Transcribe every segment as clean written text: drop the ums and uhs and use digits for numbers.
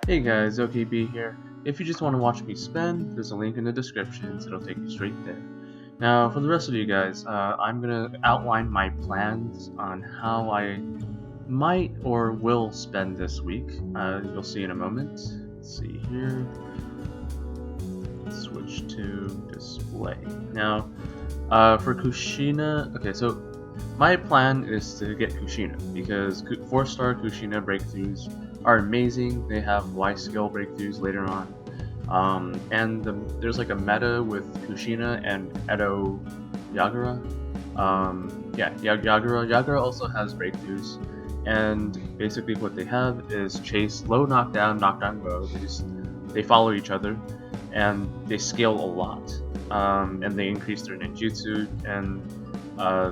Hey guys, OKB here. If you just want to watch me spend, there's a link in the description, so it'll take you straight there. Now, for the rest of you guys, I'm gonna outline my plans on how I might or will spend this week. You'll see in a moment. Let's see here. Switch to display. Now, for Kushina, okay, so my plan is to get Kushina because 4-star Kushina breakthroughs are amazing. They have Y skill breakthroughs later on. There's like a meta with Kushina and Edo Yagura. Yagura also has breakthroughs, and basically what they have is chase, low knockdown, knockdown bow. They follow each other, and they scale a lot. And they increase their ninjutsu and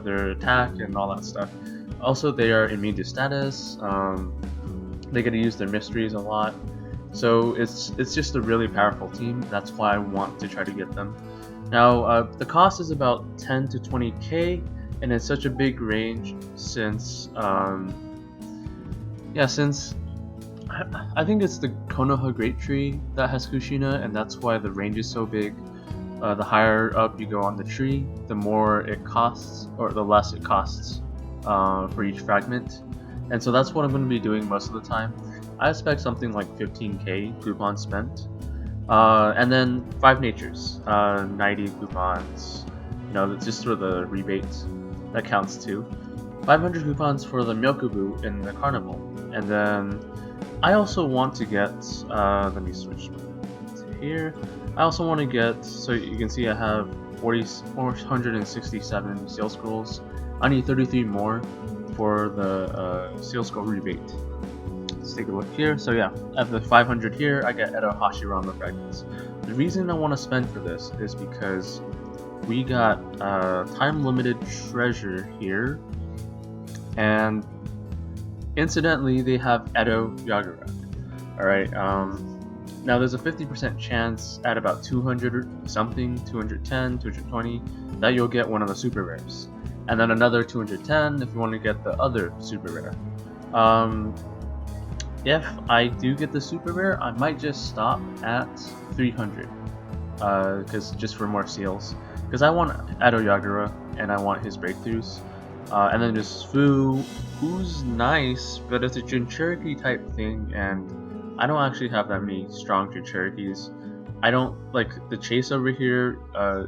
their attack and all that stuff. Also, they are immune to status. They get to use their mysteries a lot. So it's just a really powerful team. That's why I want to try to get them. Now, the cost is about 10 to 20k, and it's such a big range since I think it's the Konoha Great Tree that has Kushina, and that's why the range is so big. The higher up you go on the tree, the more it costs, or the less it costs for each fragment. And so that's what I'm going to be doing most of the time. I expect something like 15k coupons spent. And then 5 natures, 90 coupons, just for the rebates, that counts too. 500 coupons for the Milkubu in the Carnival. And then I also want to get, let me switch to here. I also want to get, so you can see I have 467 seal scrolls. I need 33 more for the seal scroll rebate. Let's take a look here. So yeah, I have the 500 here. I get Edo Hashirama fragments. The reason I want to spend for this is because we got time limited treasure here, and incidentally they have Edo Yagura. Alright, now there's a 50% chance at about 200 something, 210, 220, that you'll get one of the super rares. And then another 210 if you want to get the other super rare. If I do get the super rare, I might just stop at 300, because just for more seals. Because I want Edo Yagura and I want his breakthroughs. And then just Fu's nice, but it's a Jinchuriki type thing, and I don't actually have that many strong Jinchurikis. I don't like the chase over here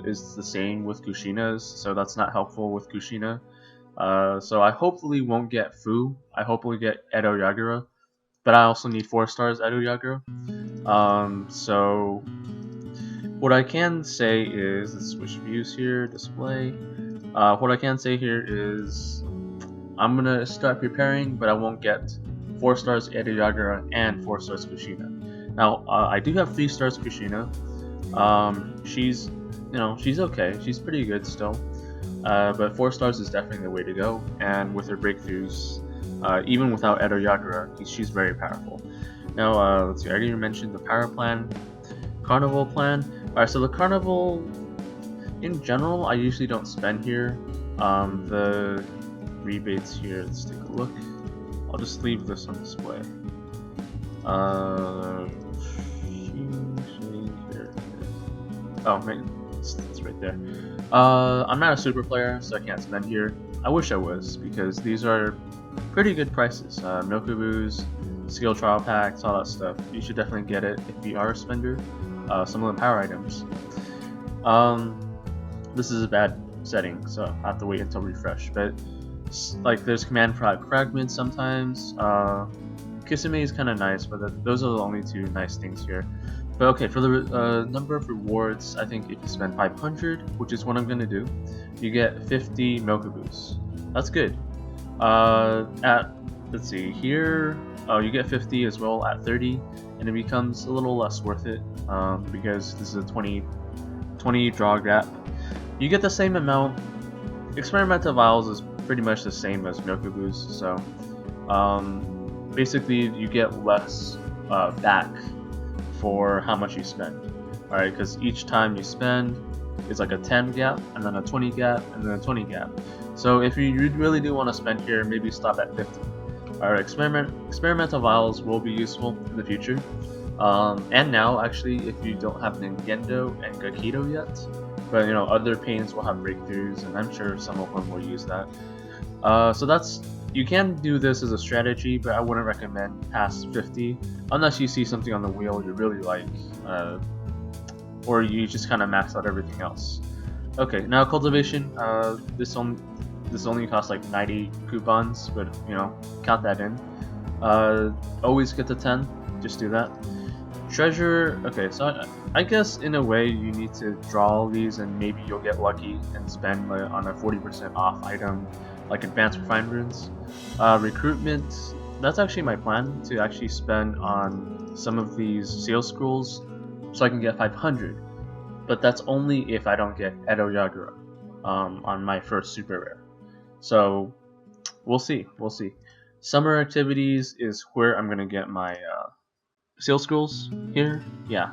is the same with Kushina's, so that's not helpful with Kushina. So I hopefully won't get Fu. I hopefully get Edo Yagura, but I also need 4 stars Edo Yagura. So what I can say is, let's switch views here, display. What I can say here is I'm gonna start preparing, but I won't get 4 stars Edo Yagura and 4 stars Kushina. Now, I do have 3 stars Kushina. She's okay. She's pretty good still. But 4 stars is definitely the way to go. And with her breakthroughs, even without Edo Yagura, she's very powerful. Now, let's see. I already mentioned the power plan, Carnival plan. Alright, so the Carnival, in general, I usually don't spend here. The rebates here, let's take a look. I'll just leave this on display. Oh, right, it's right there. I'm not a super player, so I can't spend here. I wish I was, because these are pretty good prices. Milkaboo's, skill trial packs, all that stuff. You should definitely get it if you are a spender. Some of the power items. This is a bad setting, so I have to wait until refresh. But like, there's command fragments sometimes. Kisame is kind of nice, but those are the only 2 nice things here. But okay, for the number of rewards, I think if you spend 500, which is what I'm gonna do, you get 50 Milkaboos. That's good. Let's see here. Oh, you get 50 as well at 30, and it becomes a little less worth it because this is a 20 draw gap. You get the same amount. Experimental vials is pretty much the same as Milkaboos, so basically you get less back for how much you spend. Alright, because each time you spend is like a 10 gap, and then a 20 gap, and then a 20 gap. So if you really do want to spend here, maybe stop at 50. Alright, experimental vials will be useful in the future. And now, actually, if you don't have Ningendo and Gakido yet, but other pains will have breakthroughs, and I'm sure some of them will use that. So that's, you can do this as a strategy, but I wouldn't recommend past 50 unless you see something on the wheel you really like, or you just kind of max out everything else. Okay, now cultivation. This only costs like 90 coupons, but count that in. Always get to 10. Just do that. Treasure. Okay, so I guess in a way you need to draw all these, and maybe you'll get lucky and spend on a 40% off item like advanced refined runes. Recruitment. That's actually my plan, to actually spend on some of these seal scrolls so I can get 500. But that's only if I don't get Edo Yagura on my first super rare. So we'll see. Summer activities is where I'm gonna get my seal scrolls here. Yeah.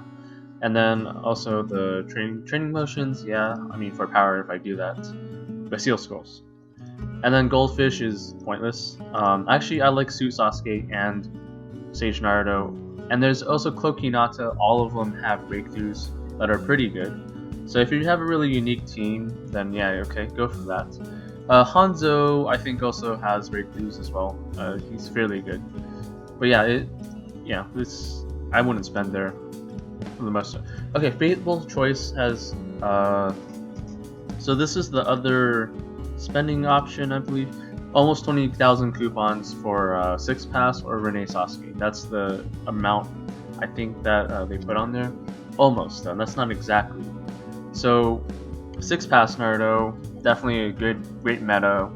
And then also the training motions. Yeah, I mean for power if I do that. But seal scrolls. And then goldfish is pointless. Actually, I like Suit Sasuke and Sage Naruto. And there's also Cloak Hinata. All of them have breakthroughs that are pretty good. So if you have a really unique team, then yeah, okay, go for that. Hanzo, I think, also has breakthroughs as well. He's fairly good. But yeah, this I wouldn't spend there for the most part. Okay, FateFul Choice has so this is the other spending option, I believe. Almost 20,000 coupons for 6 pass or Rene Sasuke. That's the amount I think that they put on there. Almost, though. That's not exactly. So 6 pass Naruto, definitely a great meta.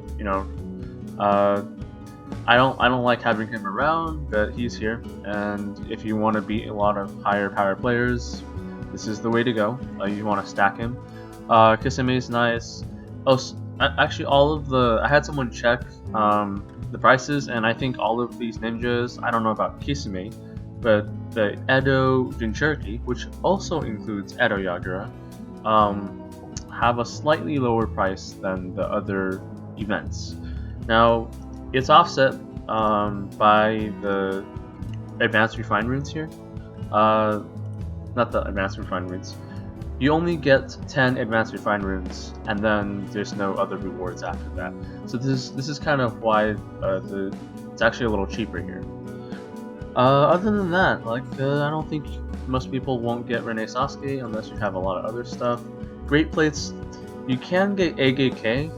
I don't like having him around, but he's here. And if you want to beat a lot of higher power players, this is the way to go. You want to stack him. Kisame is nice. Oh, actually, I had someone check the prices, and I think all of these ninjas, I don't know about Kisame, but the Edo Jinchuriki, which also includes Edo Yagura, have a slightly lower price than the other events. Now, it's offset by the advanced refined runes here. Not the advanced refined runes. You only get 10 advanced refined runes, and then there's no other rewards after that. So this is kind of why it's actually a little cheaper here. Other than that, I don't think most people won't get Rene Sasuke unless you have a lot of other stuff. Great plates, you can get AGK,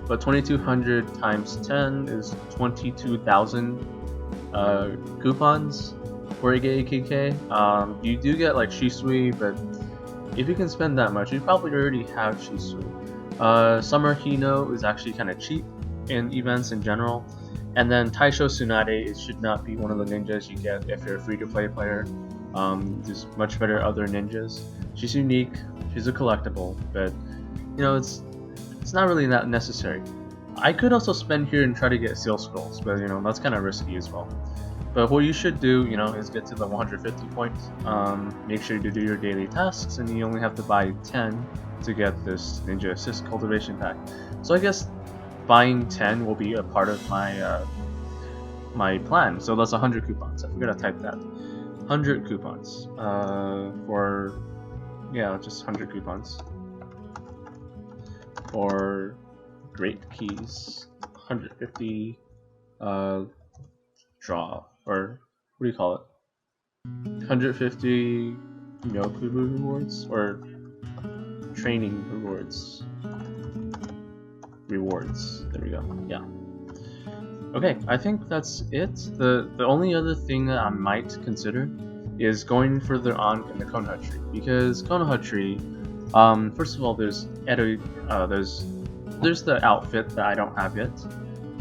but 2200 times 10 is 22,000 coupons for AGK. You do get like Shisui, but if you can spend that much, you probably already have Shisui. Summer Hino is actually kind of cheap in events in general. And then Taisho Tsunade should not be one of the ninjas you get if you're a free-to-play player. There's much better other ninjas. She's unique, she's a collectible, but it's not really that necessary. I could also spend here and try to get seal scrolls, but that's kind of risky as well. But what you should do, is get to the 150 points. Make sure to do your daily tasks, and you only have to buy 10 to get this Ninja Assist Cultivation Pack. So I guess buying 10 will be a part of my my plan. So that's 100 coupons. I forgot to type that. 100 coupons just 100 coupons for great keys. 150 draw, or what do you call it? 150 Myoku rewards, or training rewards. There we go. Yeah. Okay, I think that's it. The only other thing that I might consider is going further on in the Konoha tree, because Konoha tree, first of all, there's the outfit that I don't have yet,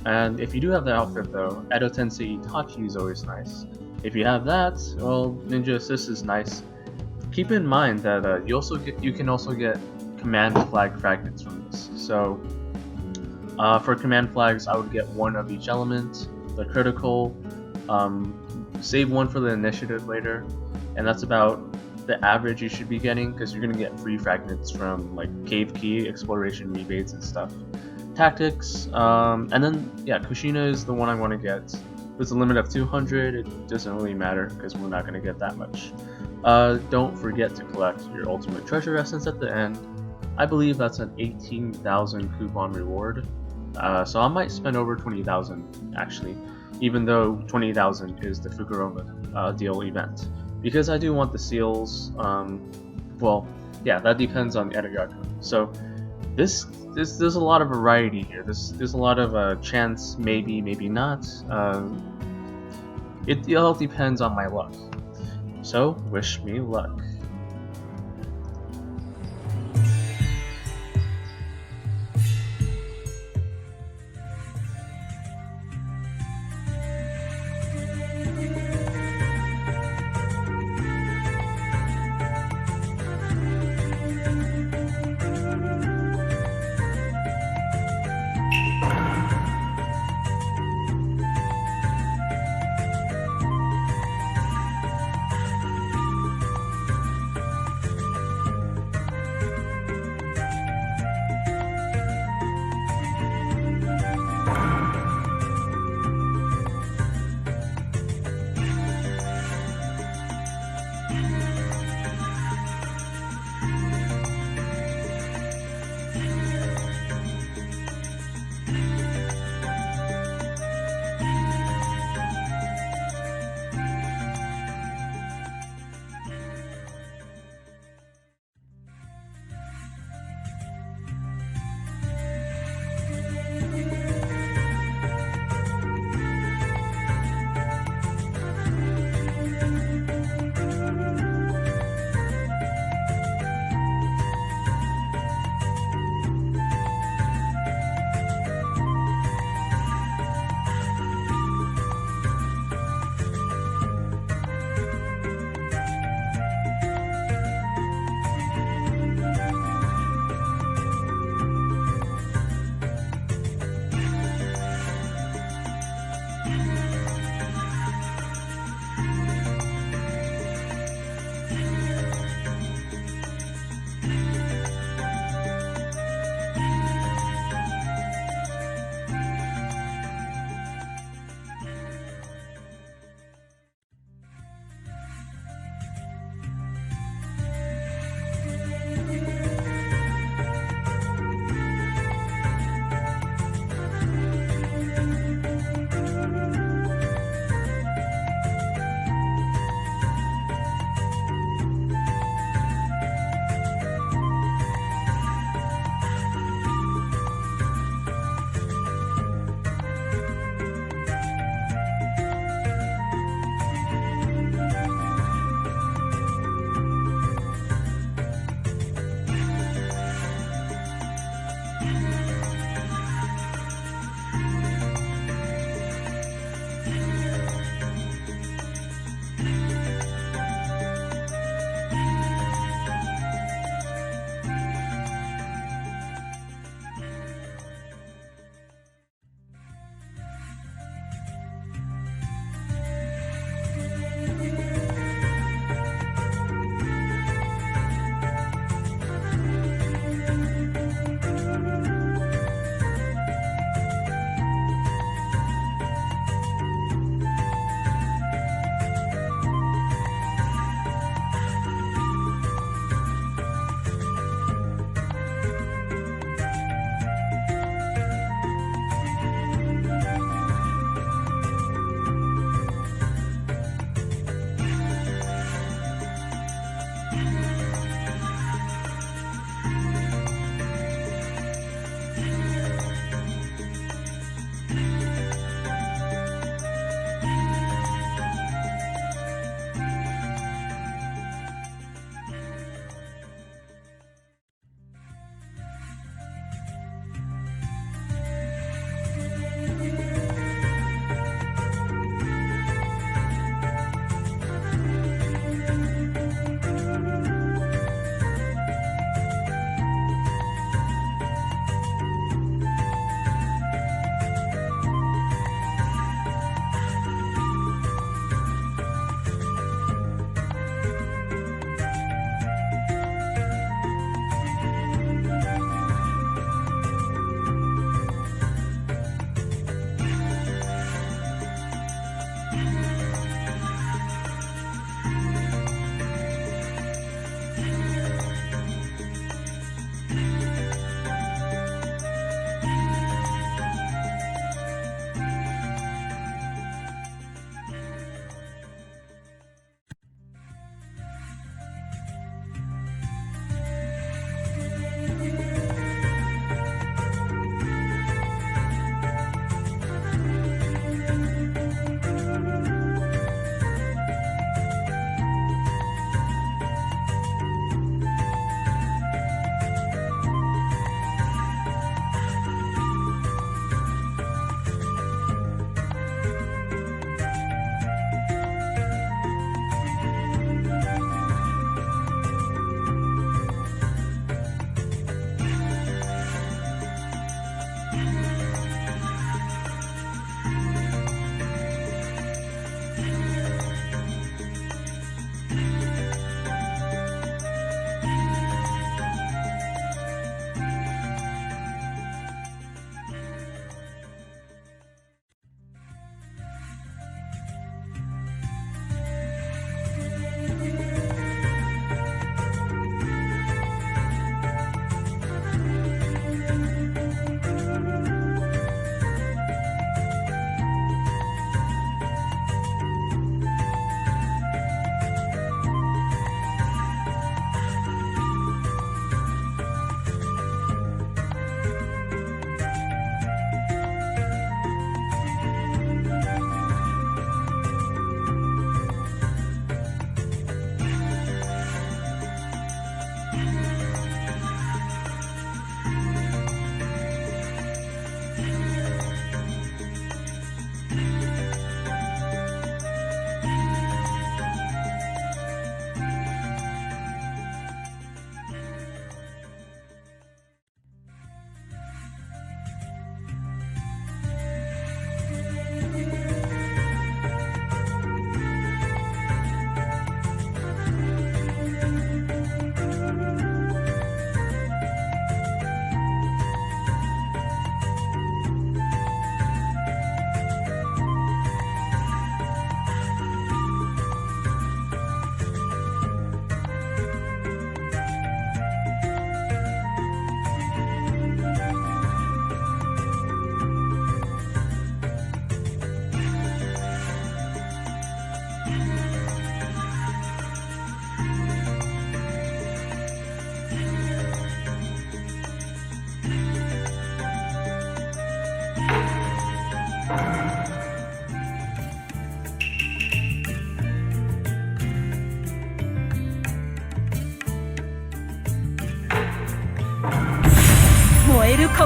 and if you do have the outfit though, Edo Tensei Itachi is always nice. If you have that, well, Ninja Assist is nice. Keep in mind that you can also get command flag fragments from this. So for command flags, I would get one of each element, the critical, save one for the initiative later, and that's about the average you should be getting, because you're going to get free fragments from like cave key, exploration rebates and stuff. Tactics, and then yeah, Kushina is the one I want to get. With a limit of 200, it doesn't really matter because we're not going to get that much. Don't forget to collect your ultimate treasure essence at the end. I believe that's an 18,000 coupon reward, so I might spend over 20,000 actually, even though 20,000 is the Fukuro deal event, because I do want the seals. Well, yeah, that depends on the Edoyaku. So there's a lot of variety here. There's a lot of chance, maybe, maybe not. It all depends on my luck. So wish me luck.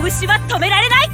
拳は止められない。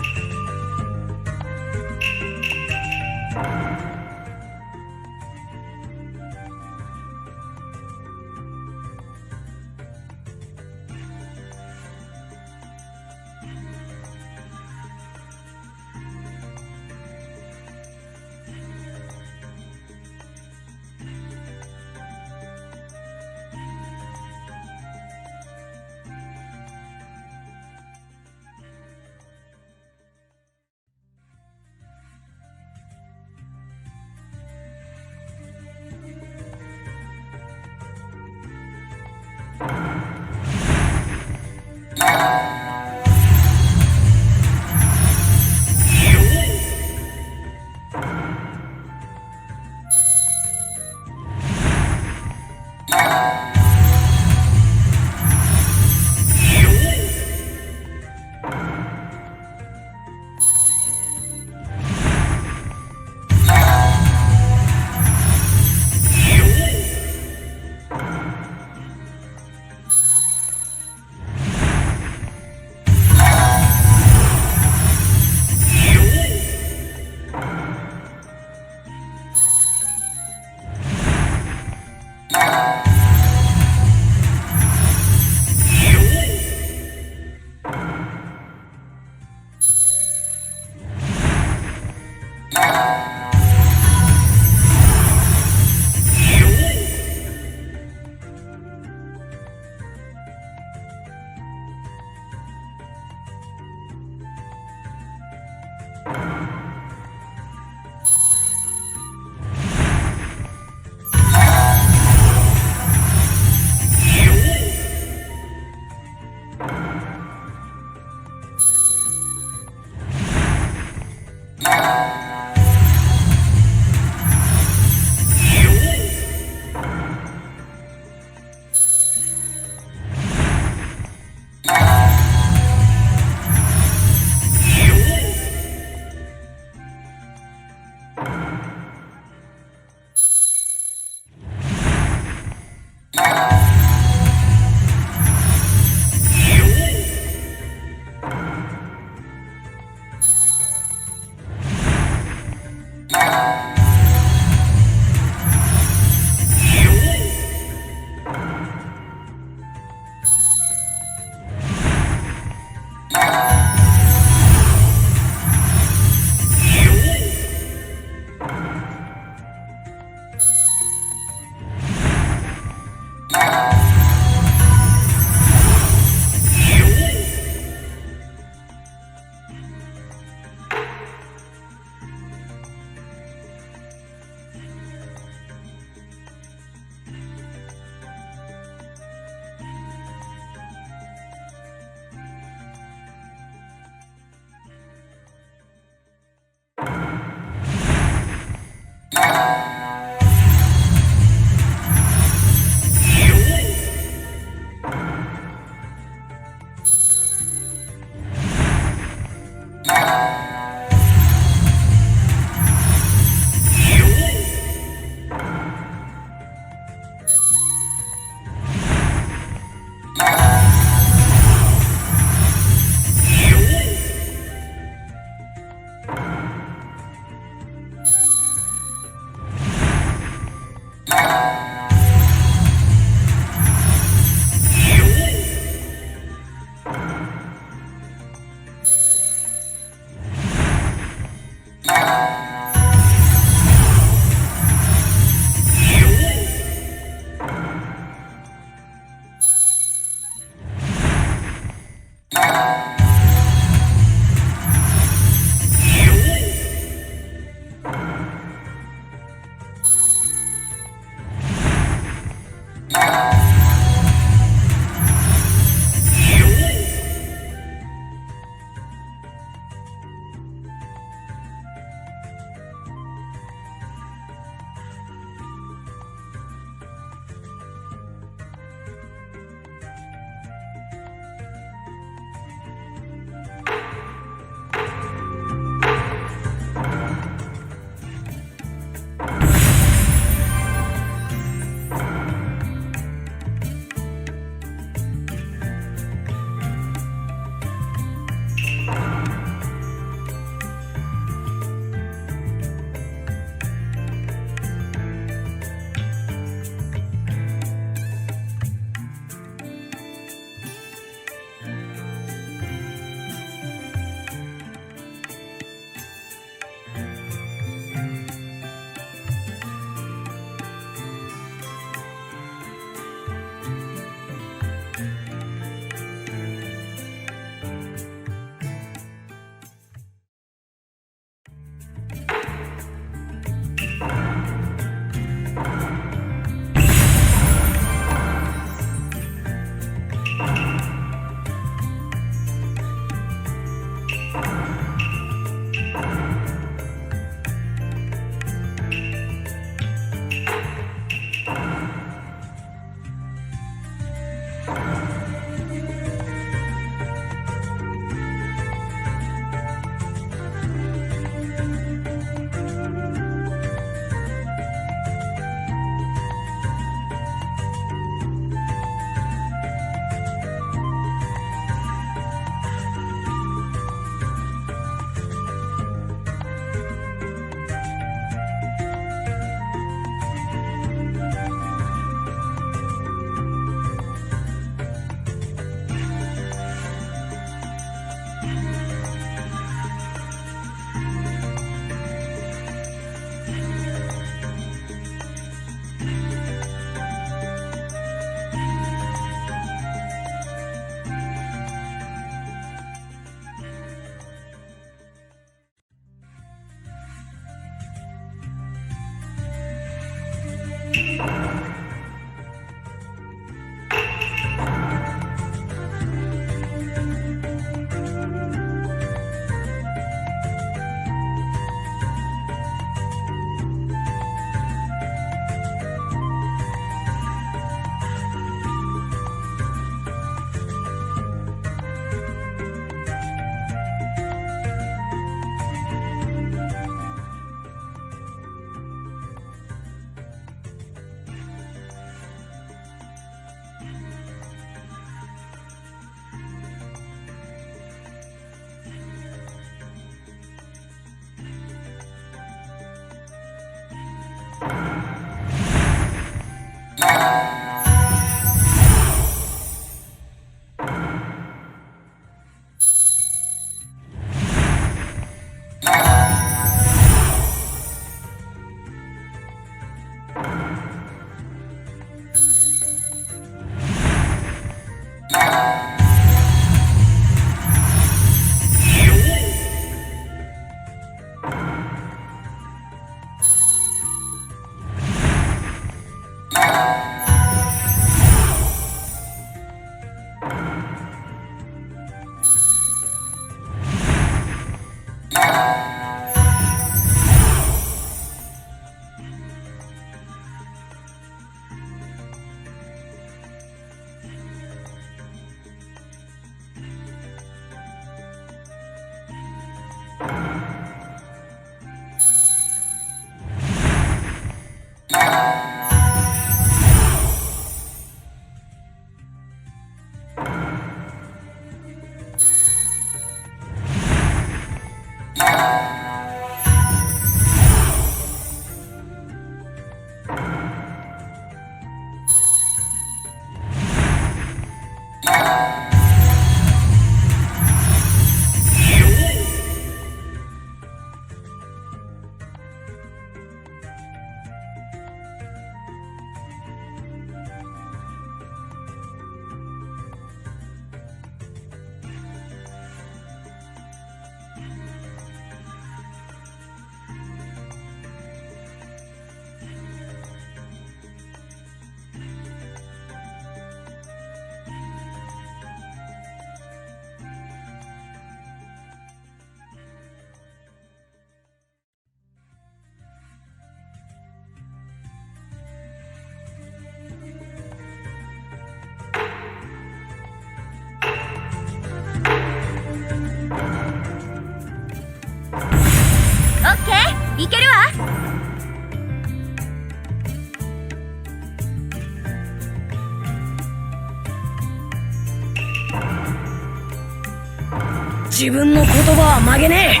自分の言葉は曲げね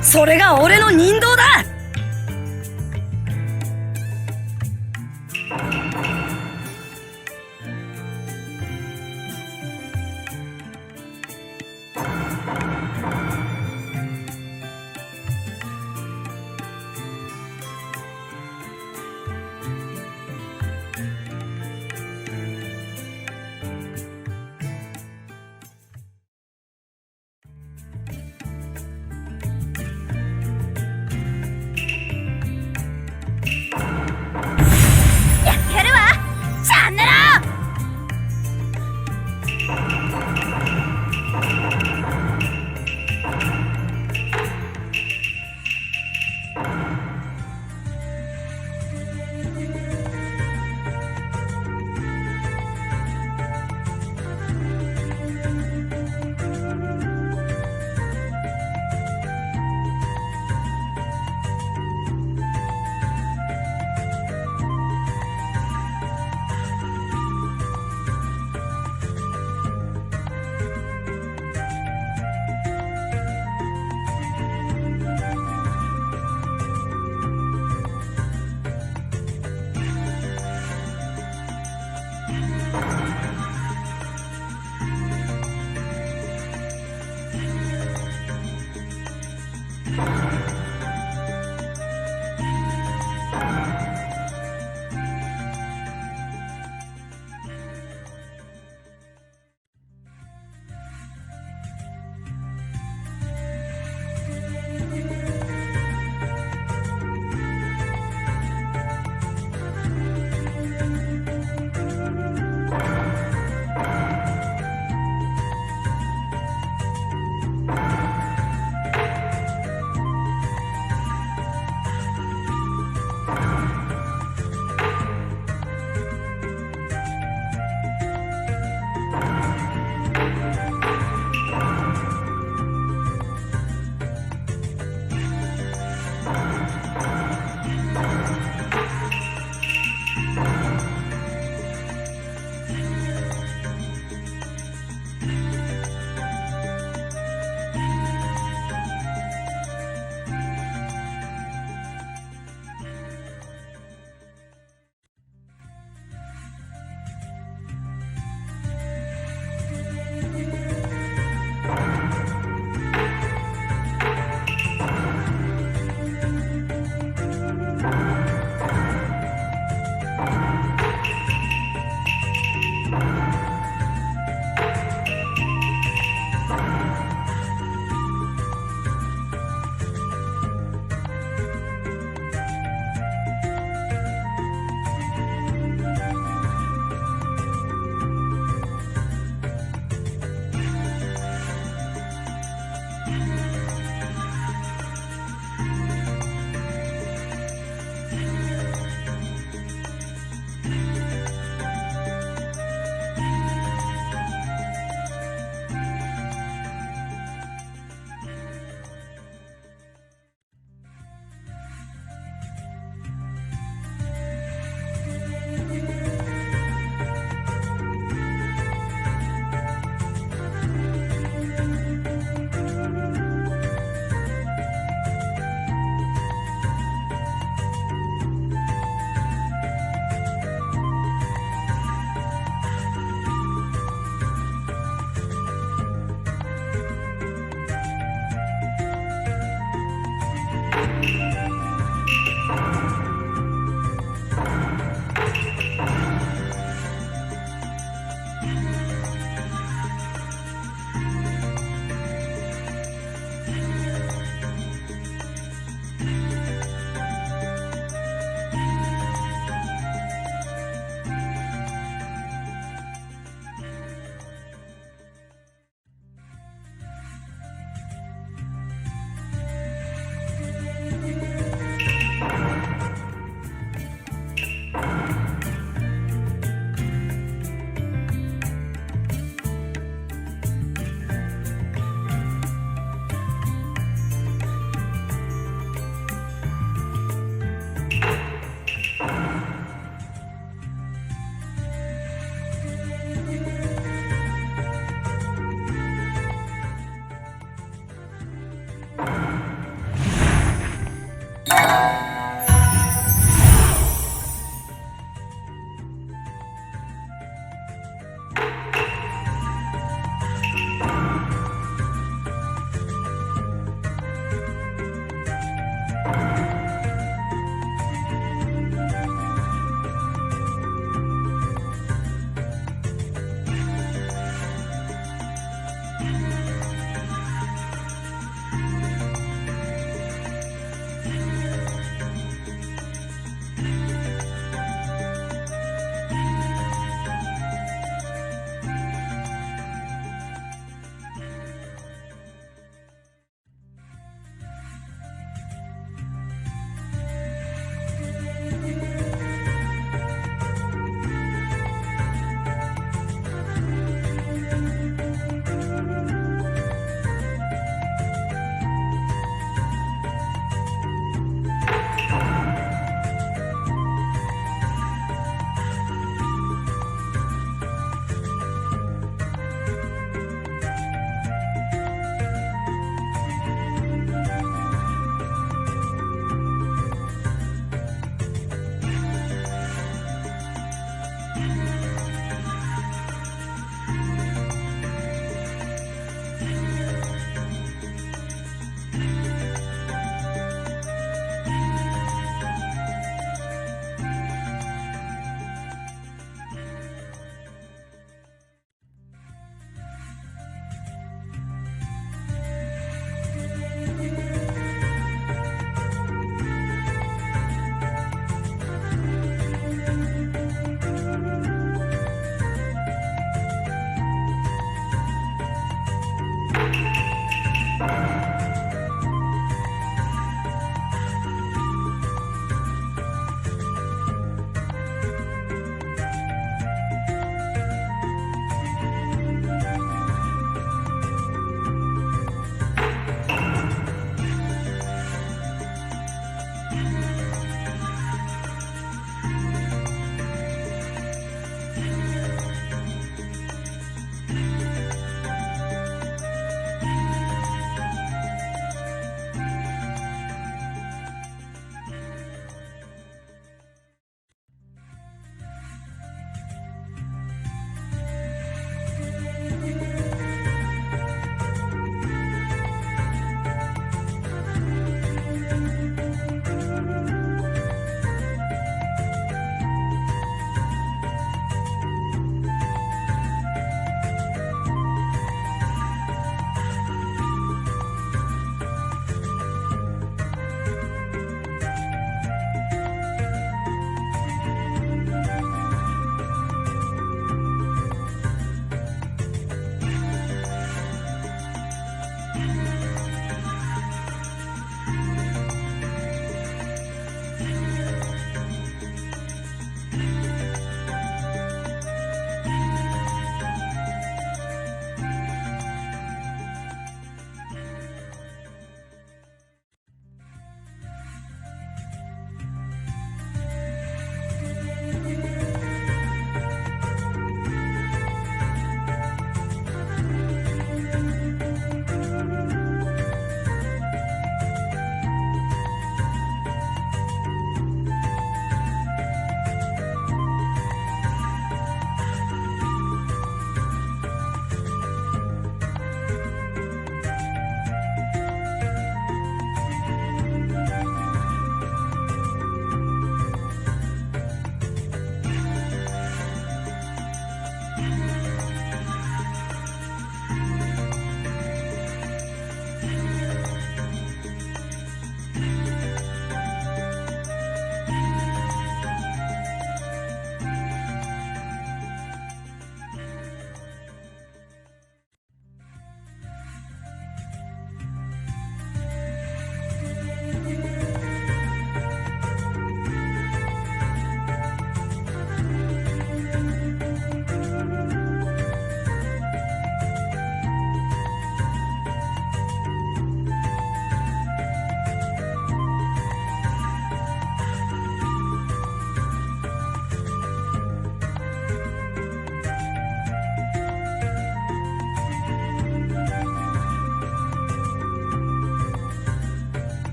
え。それが俺の人道だ。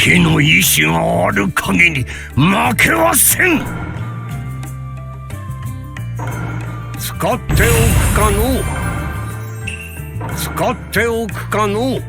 火の意志がある限り負けはせん。使っておくかのう。使っておくかのう。